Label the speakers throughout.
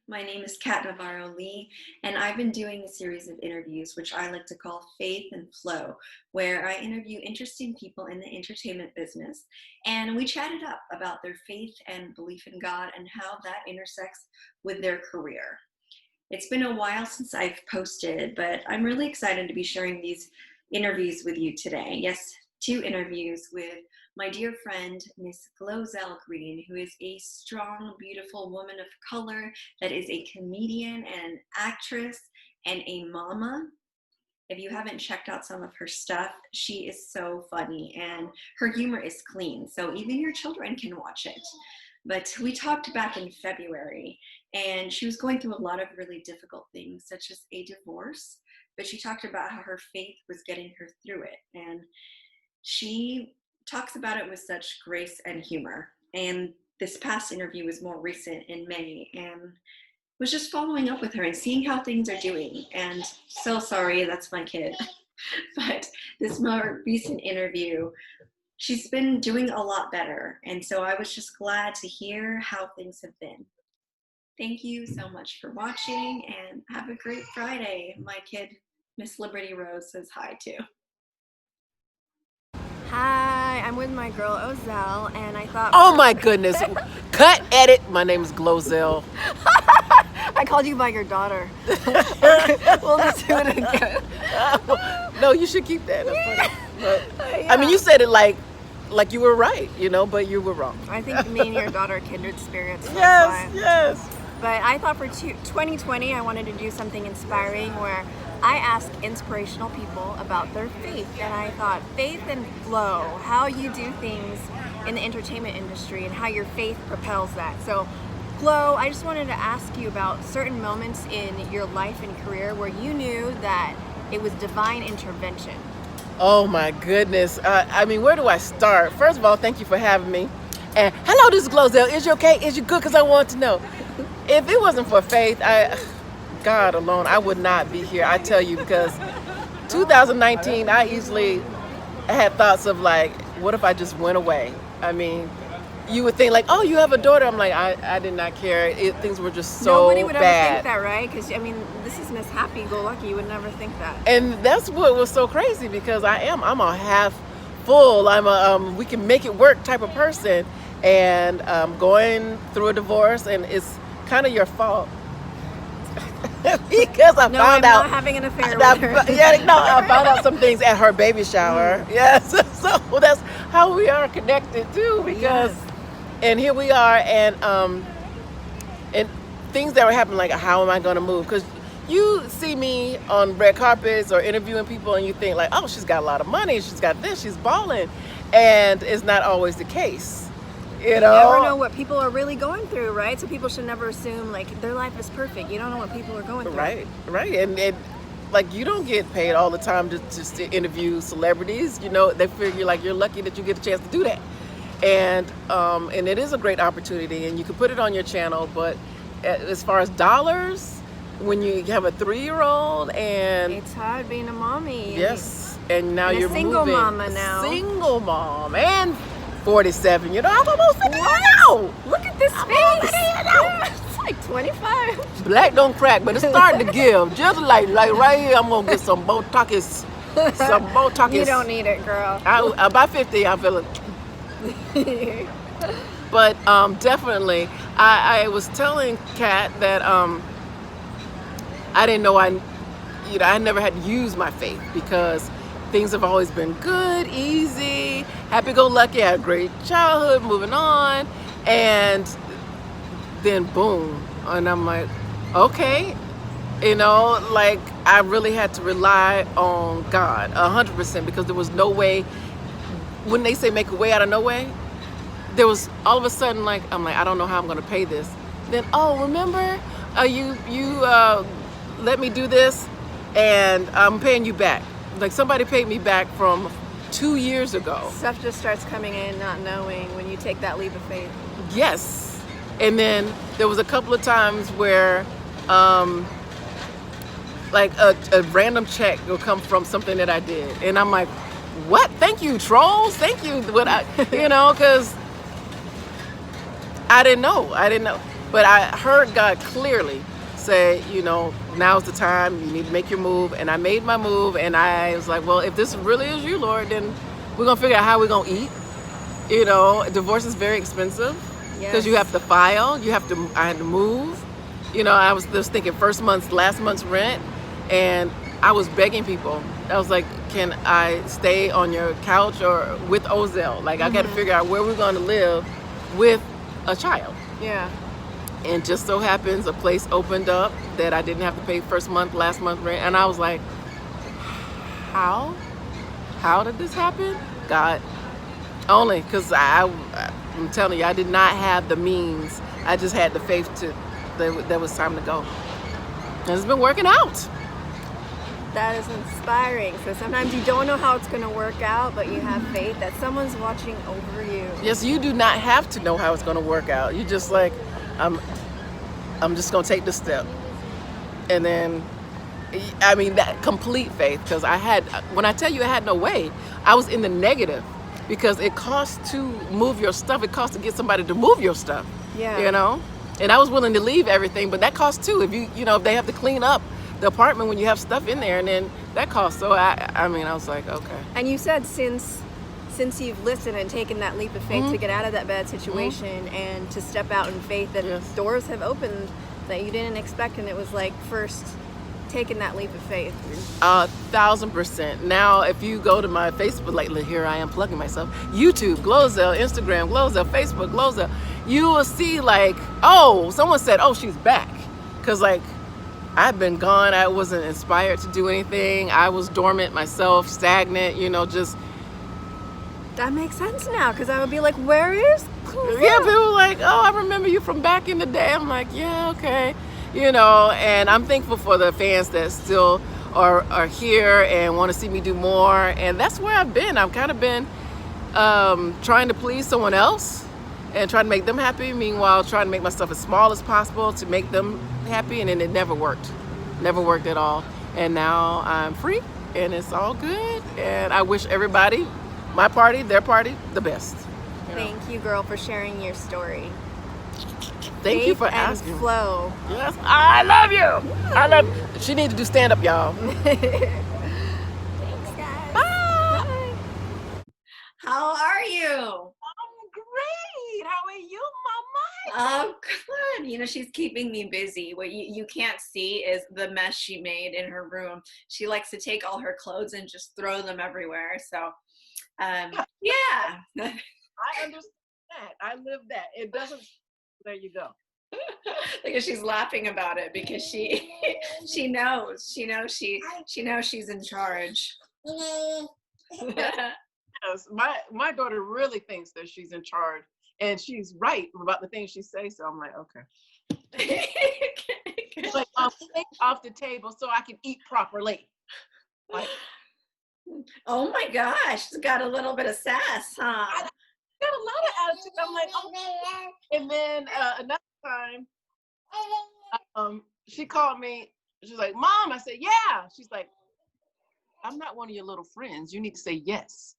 Speaker 1: My name is Kat Navarro Lee, and I've been doing a series of interviews, which I like to call Faith and Flow, where I interview interesting people in the entertainment business. And we chatted up about their faith and belief in God and how that intersects with their career. It's been a while since I've posted, but I'm really excited to be sharing these interviews with you today. Yes, two interviews with my dear friend, Miss Glozell Green, who is a strong, beautiful woman of color that is a comedian and an actress and a mama. If you haven't checked out some of her stuff, she is so funny and her humor is clean, so even your children can watch it. But we talked back in February, and she was going through a lot of really difficult things, such as a divorce. But she talked about how her faith was getting her through it. And she talks about it with such grace and humor. And this past interview was more recent in May, and was just following up with her and seeing how things are doing. And so sorry, that's my kid. But this more recent interview, she's been doing a lot better. And so I was just glad to hear how things have been. Thank you so much for watching and have a great Friday. My kid, Miss Liberty Rose, says hi too.
Speaker 2: Hi, I'm with my girl Ozell, and I thought.
Speaker 3: Oh my goodness! Cut, edit. My name is Glozell.
Speaker 2: I called you by your daughter. We'll just do it again.
Speaker 3: No, you should keep that. That's funny. But,
Speaker 2: Yeah.
Speaker 3: I mean, you said it like you were right, but you were wrong.
Speaker 2: I think me and your daughter are kindred spirits. So
Speaker 3: Yes, yes.
Speaker 2: But I thought for 2020, I wanted to do something inspiring where I ask inspirational people about their faith. And I thought, faith and flow, how you do things in the entertainment industry and how your faith propels that. So, Flo, I just wanted to ask you about certain moments in your life and career where you knew that it was divine intervention.
Speaker 3: Oh my goodness. I mean, where do I start? First of all, thank you for having me. And hello, this is Glozell. Is you okay? Is you good? Because I want to know. If it wasn't for faith, God alone, I would not be here. I tell you, because 2019, I easily had thoughts of like, what if I just went away? I mean, you would think like, oh, you have a daughter. I'm like, I did not care. Things were just so
Speaker 2: Nobody would
Speaker 3: bad.
Speaker 2: ever think that, right? Because, I mean, this is Miss Happy-Go-Lucky. You would never think that.
Speaker 3: And that's what was so crazy, because I'm a half full. I'm a we can make it work type of person, and going through a divorce, and it's kind of your fault. Because I
Speaker 2: No,
Speaker 3: found
Speaker 2: I'm
Speaker 3: out
Speaker 2: not having an affair with her.
Speaker 3: I found out some things at her baby shower. Yes, so that's how we are connected too. Because,
Speaker 2: Yes.
Speaker 3: and here we are, and things that were happening, like how am I going to move? Because you see me on red carpets or interviewing people, and you think like, oh, she's got a lot of money, she's got this, she's balling, and it's not always the case. You know?
Speaker 2: You never know what people are really going through, right? So people should never assume like their life is perfect. You don't know what people are going through.
Speaker 3: Right. And like, you don't get paid all the time just to interview celebrities. They figure like you're lucky that you get a chance to do that. And it is a great opportunity, and you can put it on your channel. But as far as dollars, when you have a 3-year-old, and
Speaker 2: It's hard being a mommy.
Speaker 3: yes, and now
Speaker 2: And a
Speaker 3: you're
Speaker 2: single
Speaker 3: moving,
Speaker 2: mama now.
Speaker 3: single mom, and 47. I'm almost 50 now.
Speaker 2: Look at this face. Yeah, it's like 25.
Speaker 3: Black don't crack, but it's starting to give. Just like right here, I'm gonna get some Botox. Some Botox.
Speaker 2: You don't need it, girl.
Speaker 3: About 50, I feel it. But definitely, I was telling Kat that I didn't know I never had to use my faith, because things have always been good, easy, happy-go-lucky. I had a great childhood, moving on, and then boom, and I'm like, okay, like I really had to rely on God 100%, because there was no way. When they say make a way out of no way, there was all of a sudden, like, I'm like, I don't know how I'm going to pay this. Then, oh, remember, you let me do this, and I'm paying you back. Like, somebody paid me back from 2 years ago.
Speaker 2: Stuff just starts coming in not knowing when you take that leap of faith.
Speaker 3: Yes. And then there was a couple of times where like a random check will come from something that I did, and I'm like, what? Thank you, trolls. Thank you. Because I didn't know. But I heard God clearly say, you know, now's the time. You need to make your move. And I made my move. And I was like, well, if this really is you, Lord, then we're going to figure out how we're going to eat. You know, divorce is very expensive because
Speaker 2: Yes.
Speaker 3: you have to file. I had to move. You know, I was just thinking last month's rent. And I was begging people. I was like, can I stay on your couch or with Ozell? Like, I got to figure out where we're going to live with a child.
Speaker 2: Yeah.
Speaker 3: And just so happens a place opened up that I didn't have to pay last month rent. And I was like, how? How did this happen? God, only because I'm telling you, I did not have the means. I just had the faith that was time to go. And it's been working out.
Speaker 2: That is inspiring. So sometimes you don't know how it's going to work out, but you have faith that someone's watching over you.
Speaker 3: Yes, you do not have to know how it's going to work out. You just like, I'm just going to take the step. And then, I mean, that complete faith, because when I tell you I had no way, I was in the negative because it costs to move your stuff. It costs to get somebody to move your stuff.
Speaker 2: Yeah.
Speaker 3: You know? And I was willing to leave everything, but that costs too. If they have to clean up the apartment when you have stuff in there, and then that costs. So I was like, okay.
Speaker 2: And you said since you've listened and taken that leap of faith to get out of that bad situation and to step out in faith, that doors have opened that you didn't expect, and it was like first taking that leap of faith.
Speaker 3: 1,000%. Now, if you go to my Facebook, like here I am plugging myself, YouTube, Glozell, Instagram, Glozell, Facebook, Glozell, you will see like, oh, someone said, oh, she's back. Because like, I've been gone. I wasn't inspired to do anything. I was dormant myself, stagnant, just.
Speaker 2: That makes sense now, because I would be like, where is Glozell?
Speaker 3: Yeah, people were like, oh, I remember you from back in the day. I'm like, yeah, okay. And I'm thankful for the fans that still are here and want to see me do more. And that's where I've been. I've kind of been trying to please someone else and trying to make them happy. Meanwhile, trying to make myself as small as possible to make them happy. And then it never worked. Never worked at all. And now I'm free and it's all good. And I wish everybody, my party, their party, the best.
Speaker 2: Thank you, girl, for sharing your story.
Speaker 3: Thank you for
Speaker 2: and
Speaker 3: asking.
Speaker 2: Flow.
Speaker 3: Yes, I love you. She needs to do stand up, y'all.
Speaker 2: Thanks, guys.
Speaker 3: Bye.
Speaker 1: How are you?
Speaker 3: I'm great. How are you, Mama?
Speaker 1: Oh, good. She's keeping me busy. What you can't see is the mess she made in her room. She likes to take all her clothes and just throw them everywhere. So, yeah.
Speaker 3: I understand that. I live that. It doesn't. There you go.
Speaker 1: Because she's laughing about it because she knows she's in charge.
Speaker 3: Yes, my daughter really thinks that she's in charge, and she's right about the things she says. So I'm like, okay. Like, take off the table so I can eat properly. Like,
Speaker 1: oh my gosh, it's got a little bit of sass, huh?
Speaker 3: I got a lot of attitude. I'm like, oh. And then another time, she called me. She's like, Mom. I said, yeah. She's like, I'm not one of your little friends. You need to say yes.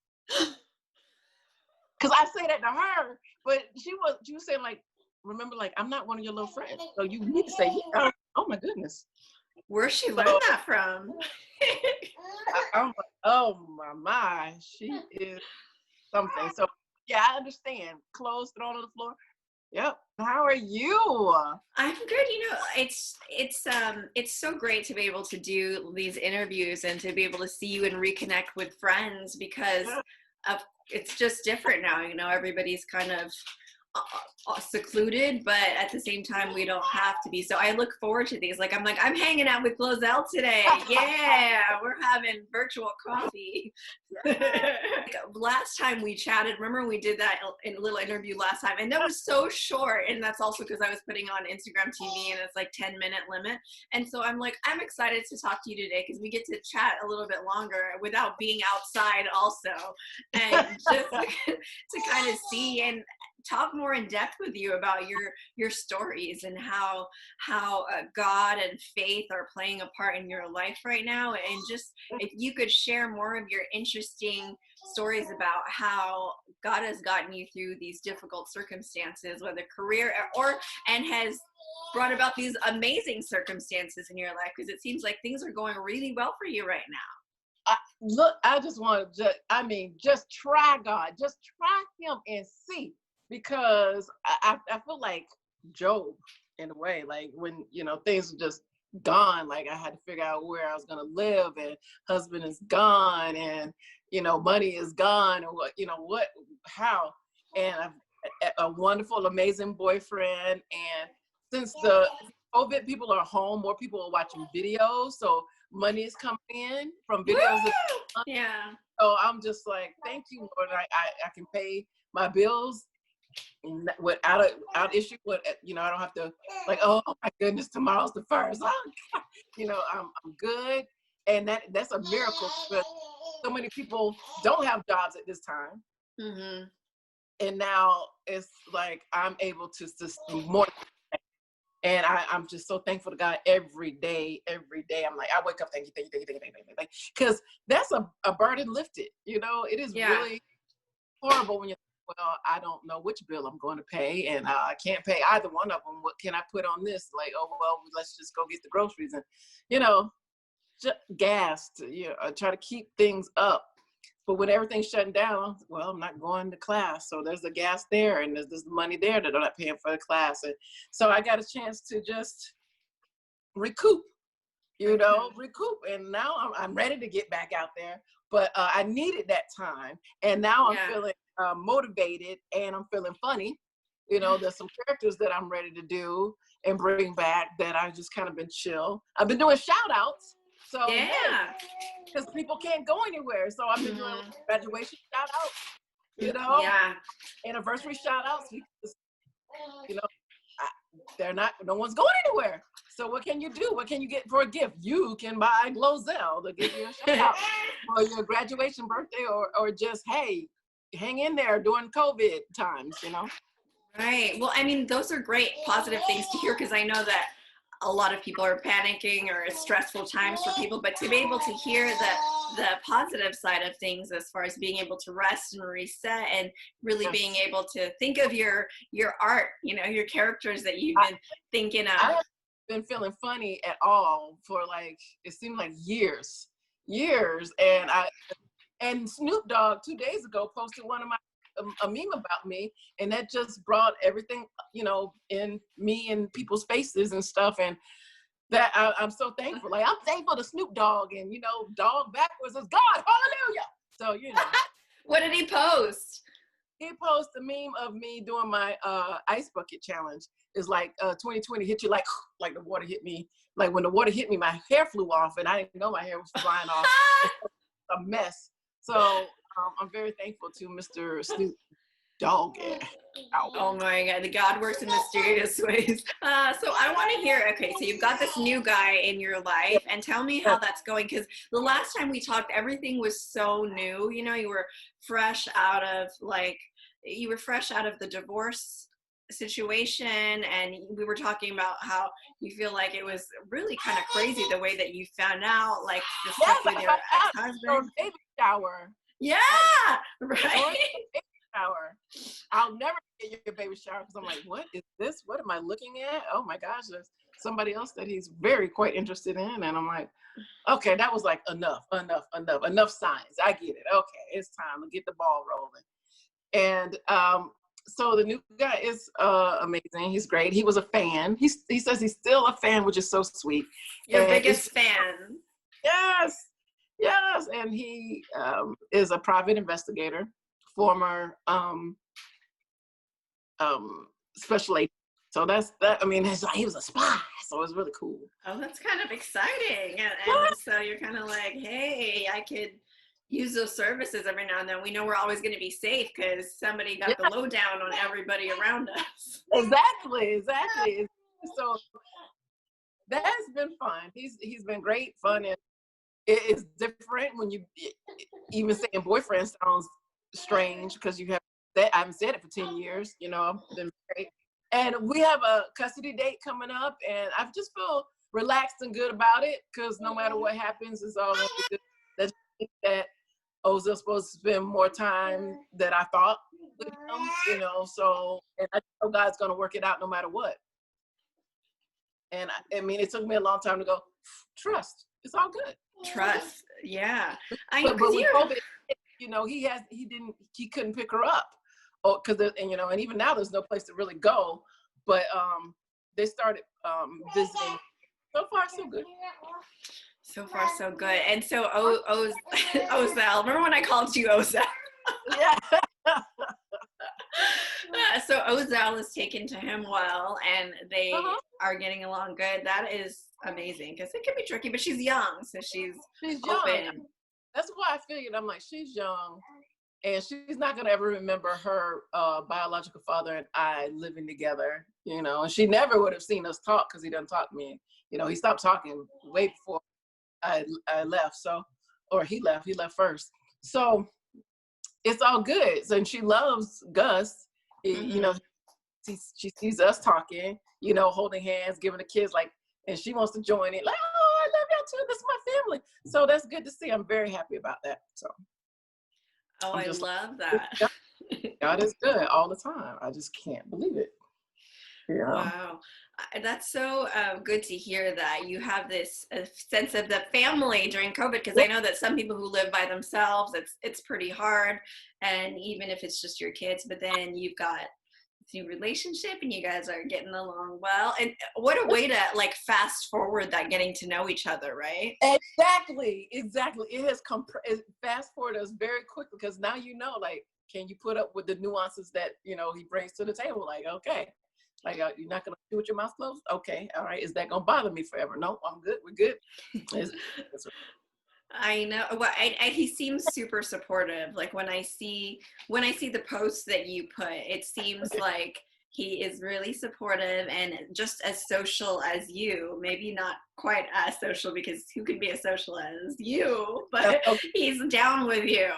Speaker 3: Because I say that to her, but she was saying like, remember, like, I'm not one of your little friends. So you need to say yes. Oh my goodness.
Speaker 1: Where's she learned that from?
Speaker 3: I'm like, oh my, she is something. So yeah, I understand. Clothes thrown on the floor. Yep. How are you?
Speaker 1: I'm good. It's so great to be able to do these interviews and to be able to see you and reconnect with friends because it's just different now. Everybody's kind of secluded, but at the same time we don't have to be. So I look forward to these. I'm hanging out with Glozell today. Yeah, we're having virtual coffee. Last time we chatted, remember we did that in a little interview last time, and that was so short, and that's also because I was putting on Instagram TV and it's like 10-minute limit. And so I'm excited to talk to you today because we get to chat a little bit longer without being outside also, and just to kind of see and talk more in depth with you about your stories and how God and faith are playing a part in your life right now. And just if you could share more of your interesting stories about how God has gotten you through these difficult circumstances, whether career or and has brought about these amazing circumstances in your life, because it seems like things are going really well for you right now.
Speaker 3: Look, I just want to just try God, just try him and see, because I feel like Job in a way, like when, things are just gone, like I had to figure out where I was going to live, and husband is gone, and, money is gone, and how, and I've a wonderful, amazing boyfriend. And since the COVID, people are home, more people are watching videos, so money is coming in from videos.
Speaker 1: Yeah.
Speaker 3: So I'm just like, thank you, Lord. I can pay my bills without issue. I don't have to like, oh my goodness, tomorrow's the first. I'm good, and that's a miracle. But so many people don't have jobs at this time, and now it's like I'm able to more. And I'm just so thankful to God every day. I'm like, I wake up, thank you. Because that's a burden lifted. It is really horrible when you're, well, I don't know which bill I'm going to pay, and I can't pay either one of them. What can I put on this? Like, oh, well, let's just go get the groceries and, just gas to, try to keep things up. But when everything's shutting down, well, I'm not going to class. So there's the gas there, and there's the money there that I'm not paying for the class. And so I got a chance to just recoup. And now I'm ready to get back out there. But I needed that time. And now I'm feeling motivated, and I'm feeling funny. There's some characters that I'm ready to do and bring back that I've just kind of been chill. I've been doing shout outs. So because people can't go anywhere. So I've been doing graduation shout outs, anniversary shout outs, because, no one's going anywhere. So what can you do? What can you get for a gift? You can buy Glozell to give you a shout out for your graduation, birthday, or just, hey, hang in there during COVID times,
Speaker 1: Right. Well, I mean, those are great positive things to hear, because I know that a lot of people are panicking, or it's stressful times for people, but to be able to hear the positive side of things, as far as being able to rest and reset, and really being able to think of your art, your characters that you've been thinking of.
Speaker 3: I haven't been feeling funny at all for it seemed like years. And Snoop Dogg 2 days ago posted a meme about me, and that just brought everything, in me and people's faces and stuff. And that I'm so thankful. Like, I'm thankful to Snoop Dogg, and dog backwards is God, hallelujah. So
Speaker 1: What did he post?
Speaker 3: He posted a meme of me doing my ice bucket challenge. It's like 2020 hit you like the water hit me. Like when the water hit me, my hair flew off, and I didn't know my hair was flying off. A mess. So I'm very thankful to Mr. Snoop Dogg.
Speaker 1: Oh my God, the God works in mysterious ways. So I want to hear, okay, so you've got this new guy in your life, and tell me how that's going, because the last time we talked, everything was so new. You were fresh out of the divorce situation, and we were talking about how you feel like it was really kind of crazy the way that you found out, like the stuff with your ex-husband.
Speaker 3: Baby shower.
Speaker 1: Yeah, right.
Speaker 3: Shower. I'll never get your baby shower, because I'm like, what is this? What am I looking at? Oh my gosh, there's somebody else that he's quite interested in. And I'm like, okay, that was like enough signs. I get it. Okay, it's time to get the ball rolling. And so the new guy is amazing. He's great. He was a fan. He says he's still a fan, which is so sweet.
Speaker 1: Your biggest fan.
Speaker 3: Yes. And he is a private investigator, former special agent. So that's that. I mean, he was a spy, so it's really cool.
Speaker 1: Oh, that's kind of exciting. And so you're kind of like, hey, I could use those services every now and then. We know we're always going to be safe because somebody got the lowdown on everybody around us.
Speaker 3: Exactly. So that's been fun. He's been great, fun, and it is different when you even saying boyfriend sounds strange, because you have I haven't said it for 10 years, you know, I've been married. And we have a custody date coming up, and I just feel relaxed and good about it, because no matter what happens, it's all gonna be good. That's that Ozell's supposed to spend more time than I thought with him, you know, so, and I know God's gonna work it out no matter what. And I mean, it took me a long time to go, trust, it's all good.
Speaker 1: Trust, yeah. I
Speaker 3: But
Speaker 1: because
Speaker 3: with
Speaker 1: you
Speaker 3: COVID, you know, he couldn't pick her up, oh, because, and you know, and even now there's no place to really go. But they started visiting. So far, so good.
Speaker 1: so far so good. And so Ozell, remember when I called you Ozell?
Speaker 3: Yeah.
Speaker 1: So Ozell is taken to him well, and they are getting along good. That is amazing, because it can be tricky, but she's young, so she's
Speaker 3: young.
Speaker 1: open.
Speaker 3: That's why I figured, I'm like, she's young, and she's not gonna ever remember her biological father and I living together, you know. And she never would have seen us talk, because he doesn't talk to me. You know, he stopped talking way before I left. So, or he left first. So it's all good. So, and she loves Gus. You know, she sees us talking, you know, holding hands, giving the kids like, and she wants to join it. Like, oh, I love y'all too. This is my family. So that's good to see. I'm very happy about that. So.
Speaker 1: Oh, I love that.
Speaker 3: God is good all the time. I just can't believe it. Yeah.
Speaker 1: Wow. That's so good to hear that you have this sense of the family during COVID, because I know that some people who live by themselves, it's pretty hard. And even if it's just your kids, but then you've got this new relationship and you guys are getting along well. And what a way to like fast forward that getting to know each other, right?
Speaker 3: Exactly. It has fast forward us very quickly, because now you know, like, can you put up with the nuances that, you know, he brings to the table? Like, okay. Like, you're not gonna do with your mouth closed? Okay, all right. Is that gonna bother me forever? No, I'm good. We're good.
Speaker 1: I know. Well, and he seems super supportive. Like when I see the posts that you put, it seems like he is really supportive and just as social as you. Maybe not quite as social, because who could be as social as you? But he's down with you.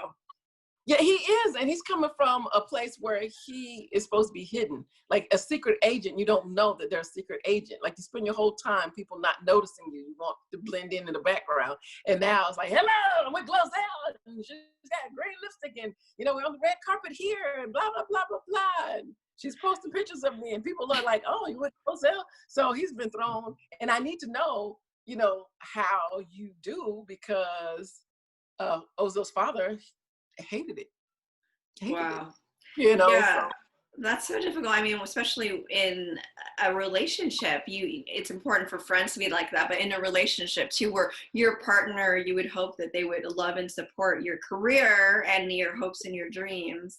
Speaker 3: Yeah, he is, and he's coming from a place where he is supposed to be hidden, like a secret agent. You don't know that they're a secret agent. Like, you spend your whole time people not noticing you. You want to blend in the background, and now it's like, hello, I'm with Glozell, and she's got green lipstick, and you know, we're on the red carpet here, and blah blah blah blah blah. And she's posting pictures of me, and people are like, oh, you with Glozell? So he's been thrown, and I need to know, you know, how you do, because Ozell's father hated it.
Speaker 1: Wow.
Speaker 3: You know,
Speaker 1: yeah.
Speaker 3: so.
Speaker 1: That's so difficult. I mean, especially in a relationship, it's important for friends to be like that, but in a relationship too, where your partner, you would hope that they would love and support your career and your hopes and your dreams.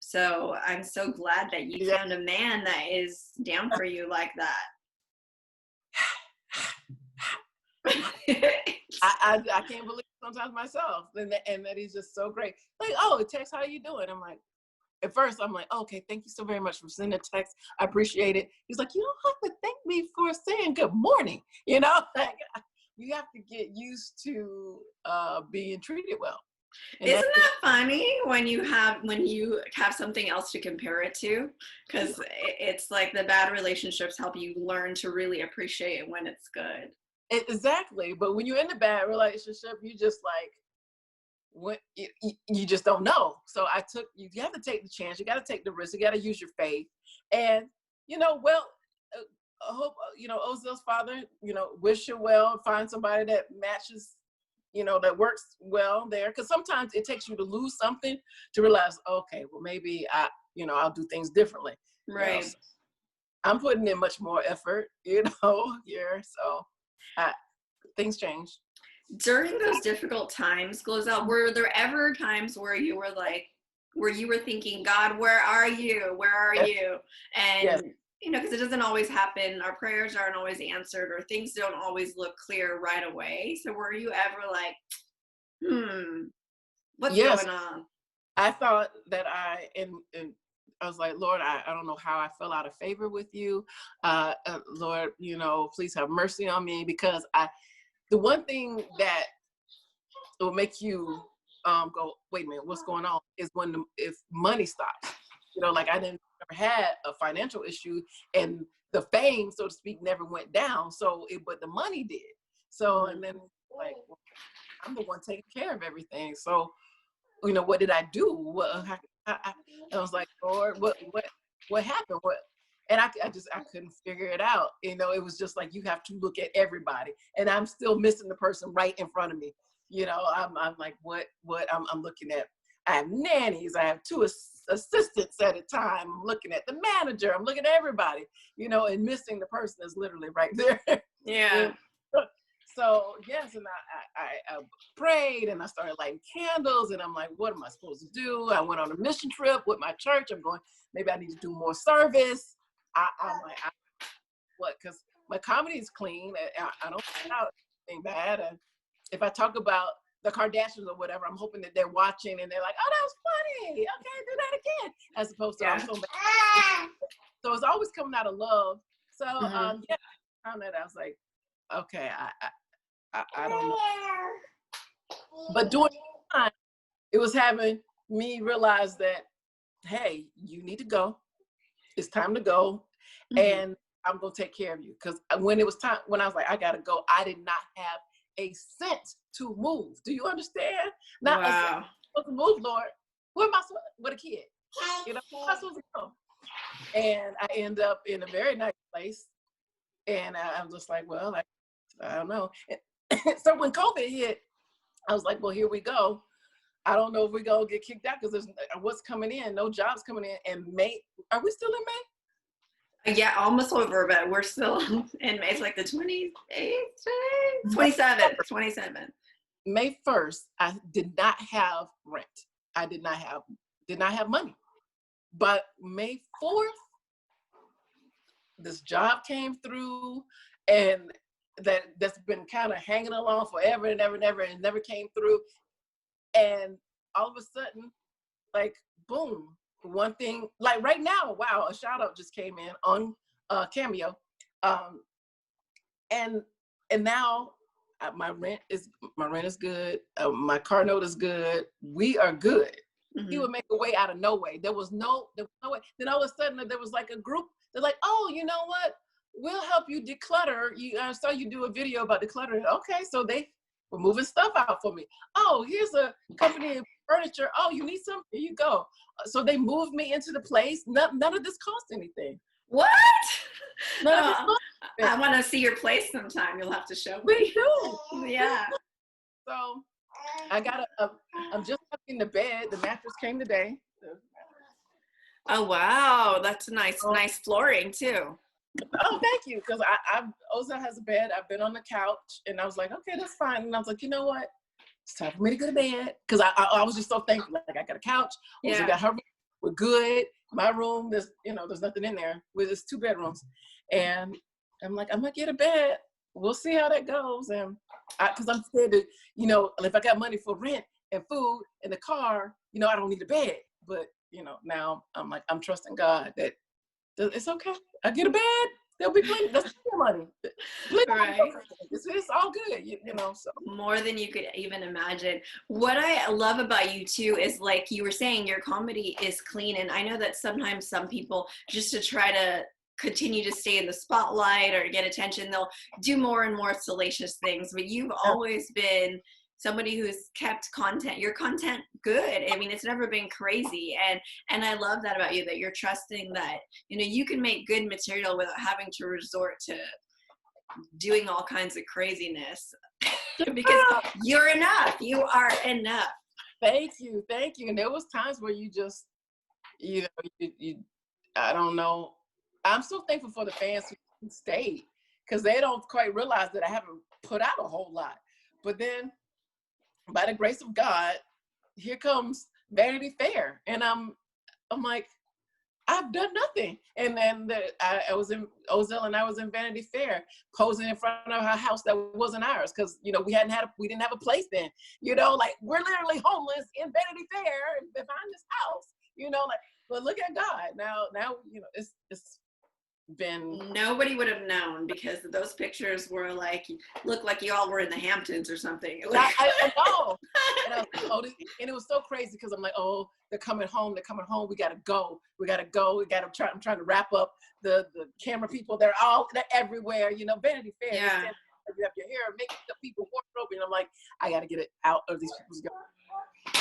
Speaker 1: So I'm so glad that you found a man that is down for you like that.
Speaker 3: I can't believe it sometimes myself, and that he's just so great. Like, oh, a text, how you doing? I'm like, at first I'm like, okay, thank you so very much for sending a text. I appreciate it. He's like, you don't have to thank me for saying good morning. You know, like, you have to get used to being treated well. And
Speaker 1: isn't that funny when you have something else to compare it to? Because it's like the bad relationships help you learn to really appreciate it when it's good.
Speaker 3: Exactly. But when you're in a bad relationship, you just like, what you just don't know. So you have to take the chance. You got to take the risk. You got to use your faith. And, you know, well, I hope, you know, Ozell's father, you know, wish you well, find somebody that matches, you know, that works well there. Because sometimes it takes you to lose something to realize, okay, well, maybe I'll do things differently.
Speaker 1: Right.
Speaker 3: You know, so I'm putting in much more effort, you know, here. So things change.
Speaker 1: During those difficult times, Glozell, were there ever times where you were thinking, God, where are you? Where are you? And, you know, because it doesn't always happen. Our prayers aren't always answered, or things don't always look clear right away. So were you ever like, what's going on?
Speaker 3: I thought that I was like, Lord, I don't know how I fell out of favor with you. Lord, you know, please have mercy on me, because the one thing that will make you go, wait a minute, what's going on? Is when if money stops. Like I never had a financial issue, and the fame, so to speak, never went down. But the money did. So, and then like, well, I'm the one taking care of everything. So, what did I do? I was like, Lord, what happened? And I couldn't figure it out. It was just like, you have to look at everybody, and I'm still missing the person right in front of me. I'm like, what I'm looking at. I have nannies. I have two assistants at a time. I'm looking at the manager. I'm looking at everybody, and missing the person that's literally right there.
Speaker 2: Yeah.
Speaker 3: So yes, and I prayed, and I started lighting candles, and I'm like, what am I supposed to do? I went on a mission trip with my church. I'm going, maybe I need to do more service. I'm like, what? Because my comedy is clean. I don't put out anything bad. And if I talk about the Kardashians or whatever, I'm hoping that they're watching and they're like, oh, that was funny. Okay, do that again. As opposed to, I'm so mad. So it's always coming out of love. So yeah, I found that I was like, okay, I don't know. But during the time, it was having me realize that, hey, you need to go. It's time to go. And I'm going to take care of you. Because when it was time, when I was like, I got to go, I did not have a cent to move. Do you understand? Not a cent to move, Lord. Where am I supposed with a kid? Where am I supposed to go? And I end up in a very nice place. And I'm just like, well, I don't know. So when COVID hit, I was like, well, here we go. I don't know if we're going to get kicked out because there's what's coming in, no jobs coming in. And May, are we still in May?
Speaker 1: Yeah, almost over, but we're still in May. It's like the 28th, 27th.
Speaker 3: May 1st, I did not have rent. I did not have money. But May 4th, this job came through, and that's been kind of hanging along forever and ever and ever, and never came through. And all of a sudden, like, boom, one thing, like right now, wow, a shout out just came in on Cameo. And now my rent is good. My car note is good. We are good. He would make a way out of no way. There was no way. Then all of a sudden there was like a group. They're like, oh, you know what? We'll help you declutter. I saw you do a video about decluttering. Okay, so they were moving stuff out for me. Oh, here's a company of furniture. Oh, you need some? Here you go. So they moved me into the place. None of this cost anything.
Speaker 1: What?
Speaker 3: None of this cost anything.
Speaker 1: I want to see your place sometime. You'll have to show me.
Speaker 3: We do.
Speaker 1: Yeah.
Speaker 3: So I got I'm just in the bed. The mattress came today.
Speaker 1: Oh, wow. That's nice flooring too.
Speaker 3: Oh, thank you. Because Oza has a bed. I've been on the couch, and I was like, okay, that's fine. And I was like, you know what? It's time for me to go to bed. Because I was just so thankful. Like, I got a couch. Oza got her room. We're good. My room, there's nothing in there. There's 2 bedrooms. And I'm like, I'm going to get a bed. We'll see how that goes. And because I'm scared to, if I got money for rent and food and the car, I don't need a bed. But, now I'm like, I'm trusting God that it's okay. I get a bed. There'll be plenty. That's money.
Speaker 1: Right.
Speaker 3: It's all good, So
Speaker 1: more than you could even imagine. What I love about you too is, like you were saying, your comedy is clean, and I know that sometimes some people, just to try to continue to stay in the spotlight or get attention, they'll do more and more salacious things. But you've always been somebody who's kept your content good. I mean, it's never been crazy. And I love that about you, that you're trusting that, you can make good material without having to resort to doing all kinds of craziness because you're enough. You are enough.
Speaker 3: Thank you. And there was times where you just, I don't know. I'm so thankful for the fans who stayed, because they don't quite realize that I haven't put out a whole lot. But then, by the grace of God, here comes Vanity Fair, and I'm like, I've done nothing. And then I was in Glozell, and I was in Vanity Fair posing in front of a house that wasn't ours, because we didn't have a place then. Like, we're literally homeless in Vanity Fair behind this house. Like, but look at God now. It's been.
Speaker 1: Nobody would have known because those pictures were like, looked like you all were in the Hamptons or something.
Speaker 3: I know. And I was like, oh, and it was so crazy because I'm like, oh, they're coming home. We gotta go. I'm trying to wrap up the camera people. They're everywhere. You know, Vanity Fair.
Speaker 1: Yeah.
Speaker 3: You have your hair, makeup, people wardrobe, and I'm like, I gotta get it out of these people's yard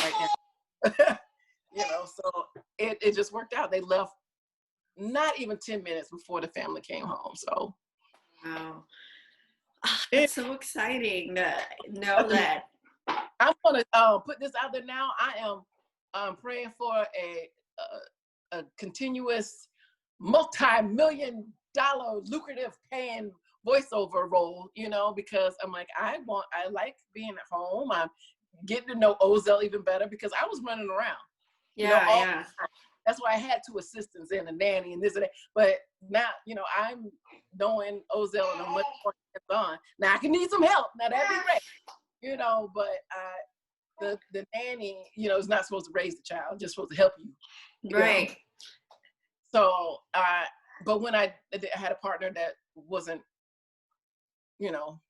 Speaker 3: right now. You know, so it just worked out. They left not even 10 minutes before the family came home. So
Speaker 1: wow. It's so exciting to know that.
Speaker 3: I'm gonna put this out there now. I am praying for a continuous multi-million-dollar lucrative paying voiceover role, you know, because I'm like, I like being at home. I'm getting to know Glozell even better because I was running around.
Speaker 1: Yeah,
Speaker 3: you know, that's why I had 2 assistants and a nanny and this and that. But now, you know, I'm knowing Glozell and I'm much more hands-on. Now I can need some help. Now that'd be great, you know. But the nanny, you know, is not supposed to raise the child, just supposed to help you.
Speaker 1: right.
Speaker 3: Know? So, but when I had a partner that wasn't, you know,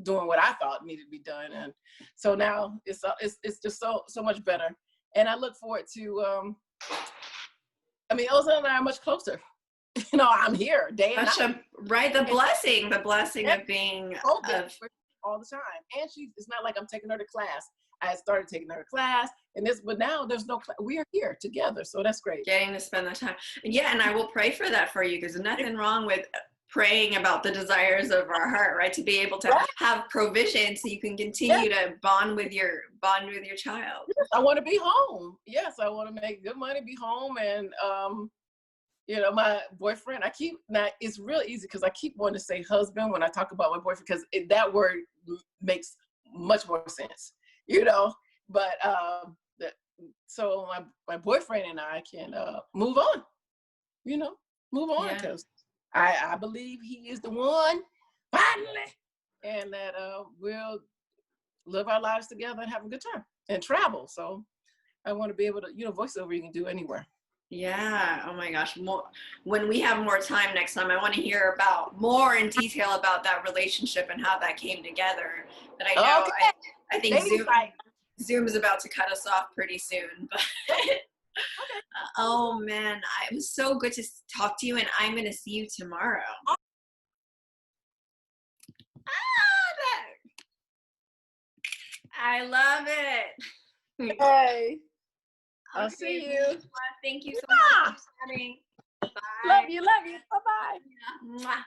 Speaker 3: doing what I thought needed to be done, and so now it's just so much better. And I look forward to, I mean, Glozell and I are much closer. You know, I'm here day and night.
Speaker 1: Right, the blessing of being
Speaker 3: all the time. And it's not like I'm taking her to class. I started taking her to class, but now there's no class. We are here together, so that's great.
Speaker 1: Getting to spend that time. Yeah, and I will pray for that for you because there's nothing wrong with praying about the desires of our heart, right? To be able to have provision so you can continue to bond with your child.
Speaker 3: Yes, I want to be home. Yes, I want to make good money, be home, and you know, my boyfriend. It's really easy because I keep wanting to say husband when I talk about my boyfriend because that word makes much more sense, you know. But so my boyfriend and I can move on, you know, because I believe he is the one finally, and that we'll live our lives together and have a good time and travel. So I want to be able to, you know, voiceover you can do anywhere.
Speaker 1: Yeah. Oh my gosh. When we have more time next time, I want to hear more in detail about that relationship and how that came together. But I know I think Zoom is about to cut us off pretty soon. But oh man, it was so good to talk to you, and I'm going to see you tomorrow. I love it.
Speaker 3: Hey. I'll see you.
Speaker 1: Thank you so much for coming. Bye.
Speaker 3: Love you. Bye-bye.
Speaker 1: Mwah.